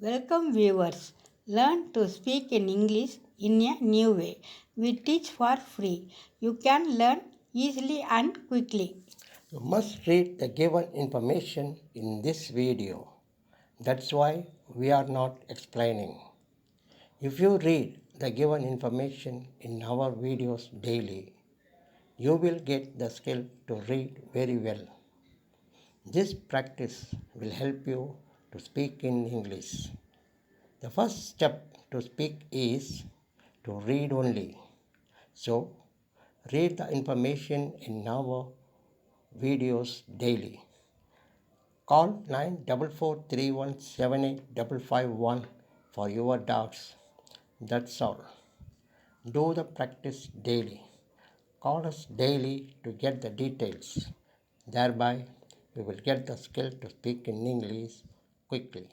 Welcome viewers. Learn to speak in English in a new way. We teach for free. You can learn easily and quickly. You must read the given information in this video. That's why we are not explaining. If you read the given information in our videos daily, you will get the skill to read very well. This practice will help you to speak in English. The first step to speak is to read only. So, read the information in our videos daily. Call 9443178551 for your doubts. That's all. Do the practice daily. Call us daily to get the details. Thereby, we will get the skill to speak in English quickly.